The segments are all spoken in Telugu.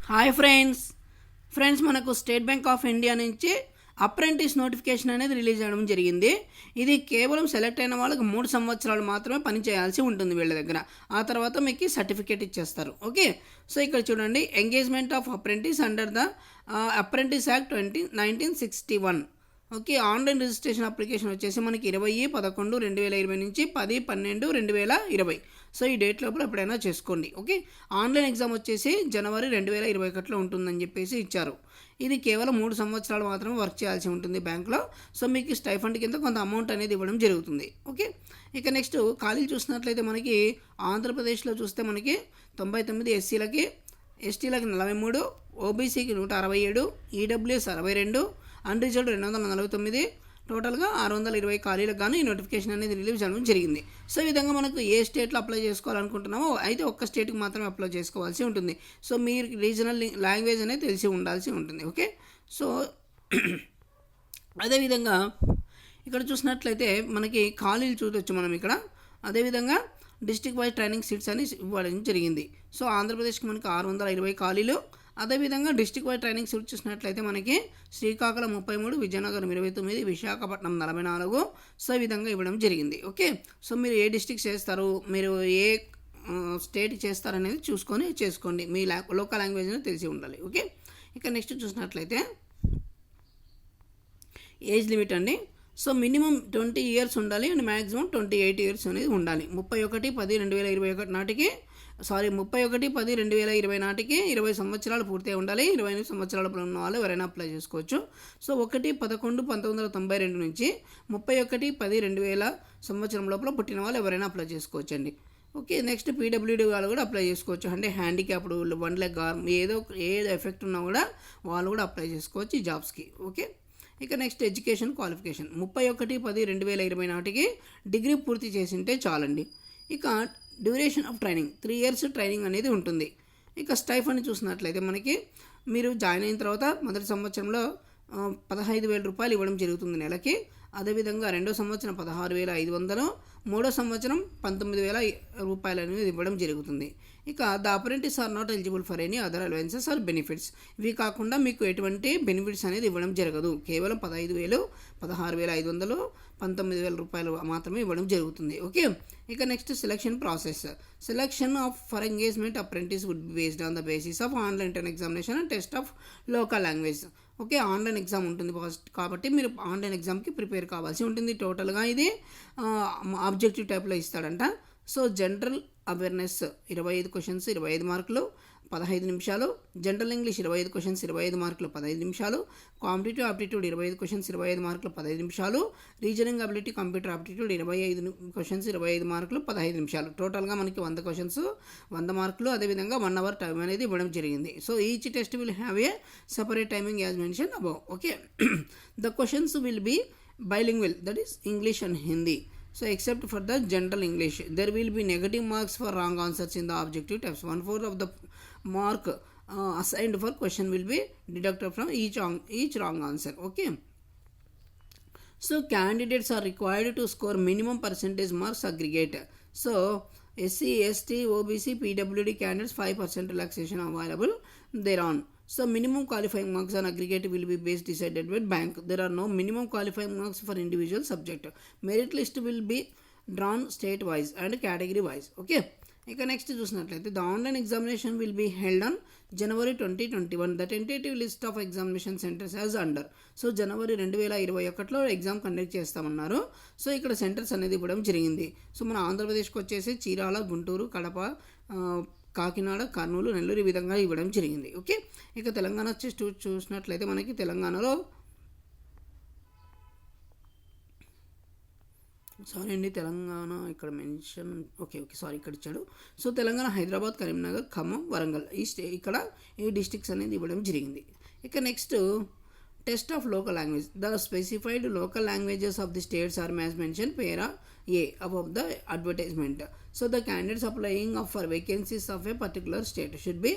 హాయ్ ఫ్రెండ్స్ మనకు స్టేట్ బ్యాంక్ ఆఫ్ ఇండియా నుంచి అప్రెంటిస్ నోటిఫికేషన్ అనేది రిలీజ్ అవ్వడం జరిగింది. ఇది కేవలం సెలెక్ట్ అయిన వాళ్ళకి 3 సంవత్సరాలు మాత్రమే పని చేయాల్సి ఉంటుంది వీళ్ళ దగ్గర. ఆ తర్వాత మీకు సర్టిఫికేట్ ఇచ్చేస్తారు. ఓకే, సో ఇక్కడ చూడండి, engagement of apprentice under the apprentice act 1961. Okay, online registration application వచ్చేసి మనకి 20/11/2020 నుంచి 10/12/2020. సో ఈ డేట్ లోపల ఎప్పుడైనా చేసుకోండి. ఓకే, ఆన్లైన్ ఎగ్జామ్ వచ్చేసి జనవరి 2021లో ఉంటుందని చెప్పేసి ఇచ్చారు. ఇది కేవలం 3 సంవత్సరాలు మాత్రమే వర్క్ చేయాల్సి ఉంటుంది బ్యాంక్లో. సో మీకు స్టైఫండ్ కింద కొంత అమౌంట్ అనేది ఇవ్వడం జరుగుతుంది. ఓకే, ఇక నెక్స్ట్ ఖాళీలు చూసినట్లయితే మనకి ఆంధ్రప్రదేశ్లో చూస్తే మనకి 99, ఎస్సీలకి, ఎస్టీలకి 43, ఓబీసీకి 167, ఈడబ్ల్యూఎస్ 62, అన్రిజర్వ్డ్ 249, టోటల్గా 620 ఖాళీలకు గాను ఈ నోటిఫికేషన్ అనేది రిలీజ్ చేయడం జరిగింది. సో ఈ విధంగా మనకు ఏ స్టేట్లో అప్లై చేసుకోవాలనుకుంటున్నామో అయితే ఒక్క స్టేట్కి మాత్రమే అప్లై చేసుకోవాల్సి ఉంటుంది. సో మీరు రీజనల్ లాంగ్వేజ్ అనేది తెలిసి ఉండాల్సి ఉంటుంది. ఓకే, సో అదేవిధంగా ఇక్కడ చూసినట్లయితే మనకి ఖాళీలు చూడవచ్చు మనం ఇక్కడ. అదేవిధంగా డిస్ట్రిక్ట్ వైజ్ ట్రైనింగ్ సీట్స్ అని ఇవ్వడం జరిగింది. సో ఆంధ్రప్రదేశ్కి మనకి 620 ఖాళీలు. అదేవిధంగా డిస్ట్రిక్ట్ వైజ్ ట్రైనింగ్ సీట్ చూసినట్లయితే మనకి శ్రీకాకుళం 33, విజయనగరం 29, విశాఖపట్నం 44. సో ఈ విధంగా ఇవ్వడం జరిగింది. ఓకే, సో మీరు ఏ డిస్ట్రిక్ట్ చేస్తారు, మీరు ఏ స్టేట్ చేస్తారనేది చూసుకొని చేసుకోండి. మీ లోకల్ లాంగ్వేజ్ అనేది తెలిసి ఉండాలి. ఓకే, ఇక నెక్స్ట్ చూసినట్లయితే ఏజ్ లిమిట్ అండి. సో మినిమం 20 ఇయర్స్ ఉండాలి అండ్ మ్యాక్సిమం 28 ఇయర్స్ అనేది ఉండాలి. 31/10/2021 నాటికి 31/10/2020 నాటికి 20 సంవత్సరాలు పూర్తి ఉండాలి. 28 సంవత్సరాల ఉన్న వాళ్ళు ఎవరైనా అప్లై చేసుకోవచ్చు. సో 1/11/1992 నుంచి 31/10/2000 సంవత్సరం లోపల పుట్టిన వాళ్ళు ఎవరైనా అప్లై చేసుకోవచ్చు అండి. ఓకే, నెక్స్ట్ పీడబ్ల్యూడీ వాళ్ళు కూడా అప్లై చేసుకోవచ్చు. అంటే హ్యాండిక్యాప్డ్, 1 లెగ్ ఆర్మ్, ఏదో ఎఫెక్ట్ ఉన్నా కూడా వాళ్ళు కూడా అప్లై చేసుకోవచ్చు ఈ జాబ్స్కి. ఓకే, ఇక నెక్స్ట్ ఎడ్యుకేషన్ క్వాలిఫికేషన్ 31/10/2020 నాటికి డిగ్రీ పూర్తి చేసింటే చాలండి. ఇక duration of training 3 years training అనేది ఉంటుంది. ఇక స్టైఫండ్ చూసినట్లయితే మనకి మీరు జాయిన్ అయిన తర్వాత మొదటి సంవత్సరంలో 15,000 రూపాయలు ఇవ్వడం జరుగుతుంది నెలకి. అదేవిధంగా రెండో సంవత్సరం 16,500, మూడో సంవత్సరం 19,000 రూపాయలు అనేది ఇవ్వడం జరుగుతుంది. ఇక the apprentice are not eligible for any other allowances or benefits. ఇవి కాకుండా మీకు ఎటువంటి బెనిఫిట్స్ అనేది ఇవ్వడం జరగదు. కేవలం 15,000, 16,500, 19,000 రూపాయలు మాత్రమే ఇవ్వడం జరుగుతుంది. ఓకే, ఇక next selection process. Selection of for engagement apprentice would be based on the basis of online intern examination and test of local language. Okay, online exam ఉంటుంది ఫస్ట్, కాబట్టి మీరు ఆన్లైన్ ఎగ్జామ్కి ప్రిపేర్ కావాల్సి ఉంటుంది. టోటల్గా ఇది ఆబ్జెక్టివ్ టైప్లో ఇస్తాడంట. సో జనరల్ అవేర్నెస్ 25 క్వశ్చన్స్ 25 మార్కులు 15 నిమిషాలు, జనరల్ ఇంగ్లీష్ 25 క్వశ్చన్స్ 25 మార్కులు 15 నిమిషాలు, కాంపిటేటివ్ ఆప్టిట్యూడ్ 25 క్వశ్చన్స్ 25 మార్కులు 15 నిమిషాలు, reasoning ability computer aptitude 25 questions 25 మార్కులు 15 నిమిషాలు. టోటల్గా మనకి 100 క్వశ్చన్స్ 100 మార్కులు. అదేవిధంగా 1 అవర్ టైం అనేది ఇవ్వడం జరిగింది. So each test will have a separate timing as mention above. Okay, the questions will be bilingual, that is English and Hindi. So except for the general English, there will be negative marks for wrong answers in the objective types. 1/4 of the mark assigned for question will be deducted from each wrong answer. Okay, so candidates are required to score minimum percentage marks aggregate. So SC, ST, OBC, PWD candidates 5% relaxation available thereon. So minimum qualifying marks on aggregate will be based decided by bank. There are no minimum qualifying marks for individual subject. Merit list will be drawn state wise and category wise. Okay, ఇక నెక్స్ట్ చూసినట్లయితే the online examination will be held on January 2021. The tentative list of examination centres as under. So జనవరి 2021లో ఎగ్జామ్ కండక్ట్ చేస్తామన్నారు. సో ఇక్కడ సెంటర్స్ అనేది ఇవ్వడం జరిగింది. సో మన ఆంధ్రప్రదేశ్కి వచ్చేసి చీరాల, గుంటూరు, కడప, కాకినాడ, కర్నూలు, నెల్లూరు ఈ విధంగా ఇవ్వడం జరిగింది. ఓకే, ఇక తెలంగాణ వచ్చేసి చూసినట్లయితే మనకి తెలంగాణలో తెలంగాణ ఇక్కడ మెన్షన్ ఇక్కడ ఇచ్చాడు. సో తెలంగాణ హైదరాబాద్, కరీంనగర్, ఖమ్మం, వరంగల్ ఇక్కడ ఈ డిస్ట్రిక్ట్స్ అనేది ఇవ్వడం జరిగింది. ఇక next test of local language. The specified local languages of the states are as mention para A above the advertisement. So the candidates applying for vacancies of a particular state should be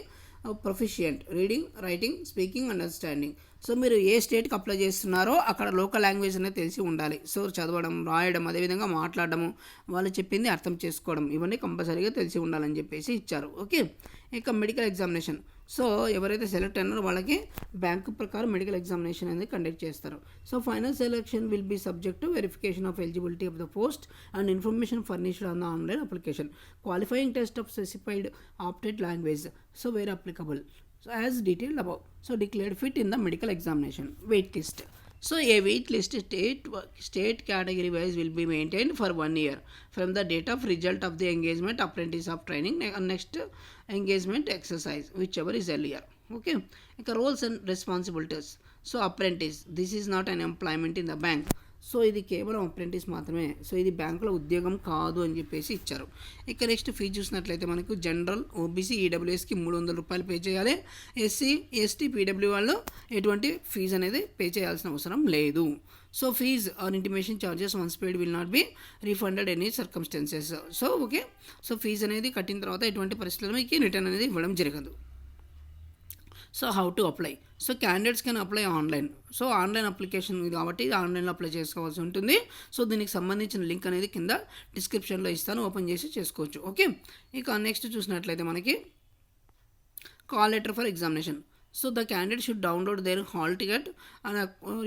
proficient reading, writing, speaking, understanding. So మీరు ఏ స్టేట్కి అప్లై చేస్తున్నారో అక్కడ లోకల్ లాంగ్వేజ్ అనేది తెలిసి ఉండాలి. సో చదవడం, రాయడం, అదేవిధంగా మాట్లాడడము, వాళ్ళు చెప్పింది అర్థం చేసుకోవడం, ఇవన్నీ కంపల్సరీగా తెలిసి ఉండాలని చెప్పేసి ఇచ్చారు. ఓకే, ఇక మెడికల్ ఎగ్జామినేషన్ సో ఎవరైతే సెలెక్ట్ అయినారో వాళ్ళకి బ్యాంకు ప్రకారం మెడికల్ ఎగ్జామినేషన్ అనేది కండక్ట్ చేస్తారు. So final selection will be subject to verification of eligibility of the post and information furnished on the online application. Qualifying test of specified opted language so where applicable so as detailed above. So declared fit in the medical examination. Wait list. So a wait list state category wise will be maintained for 1 year from the date of result of the engagement apprentice of training next engagement exercise whichever is earlier. Okay, roles and responsibilities. So apprentice, this is not an employment in the bank. So ఇది కేవలం అప్రెంటిస్ మాత్రమే. సో ఇది బ్యాంకులో ఉద్యోగం కాదు అని చెప్పేసి ఇచ్చారు. ఇక నెక్స్ట్ ఫీజు చూసినట్లయితే మనకు జనరల్, ఓబీసీ, ఈడబ్ల్యూఎస్కి 300 రూపాయలు పే చేయాలి. ఎస్సీ, ఎస్టీ, పీడబ్ల్యూ వాళ్ళు ఎటువంటి ఫీజు అనేది పే చేయాల్సిన అవసరం లేదు. So fees or intimation charges once paid will not be refunded any circumstances. So okay, so fee అనేది కట్టిన తర్వాత ఎటువంటి పరిస్థితుల్లో మీకు రిటర్న్ అనేది ఇవ్వడం జరగదు. So how to apply. So candidates can apply online. So online application కాబట్టి ఆన్లైన్లో అప్లై చేసుకోవాల్సి ఉంటుంది. సో దీనికి సంబంధించిన లింక్ అనేది కింద డిస్క్రిప్షన్లో ఇస్తాను, ఓపెన్ చేసి చేసుకోవచ్చు. ఓకే, ఇక నెక్స్ట్ చూసినట్లయితే మనకి call letter for examination. So the candidate should download their hall ticket and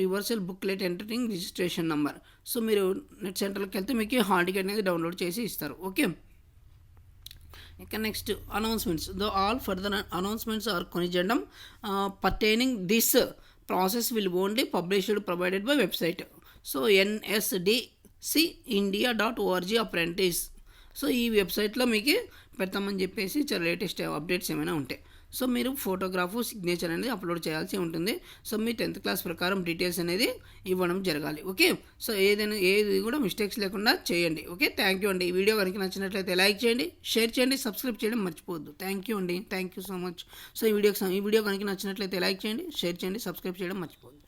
reversal booklet entering registration number. So మీరు నెట్ సెంటర్కి వెళ్తే మీకు హాల్ టికెట్ అనేది డౌన్లోడ్ చేసి ఇస్తారు. ఓకే, ఇక next announcements. The all further announcements are corrigendum pertaining this process will only published provided by website. So nsdcindia.org apprentice. So ఈ వెబ్సైట్లో మీకు పెడతామని చెప్పేసి చాలా లేటెస్ట్ అప్డేట్స్ ఏమైనా ఉంటాయి. సో మీరు ఫోటోగ్రాఫ్, సిగ్నేచర్ అనేది అప్లోడ్ చేయాల్సి ఉంటుంది. సో మీ 10th క్లాస్ ప్రకారం డీటెయిల్స్ అనేది ఇవ్వడం జరగాలి. ఓకే, సో ఏది కూడా మిస్టేక్స్ లేకుండా చేయండి. ఓకే, థ్యాంక్ యూ అండి. ఈ వీడియో కనుక నచ్చినట్లయితే లైక్ చేయండి, షేర్ చేయండి, సబ్స్క్రైబ్ చేయడం మర్చిపోవద్దు. థ్యాంక్ యూ అండి, thank you so much. So ఈ వీడియో కనుక నచ్చినట్లయితే లైక్ చేయండి, షేర్ చేయండి, సబ్స్క్రైబ్ చేయడం మర్చిపోవద్దు.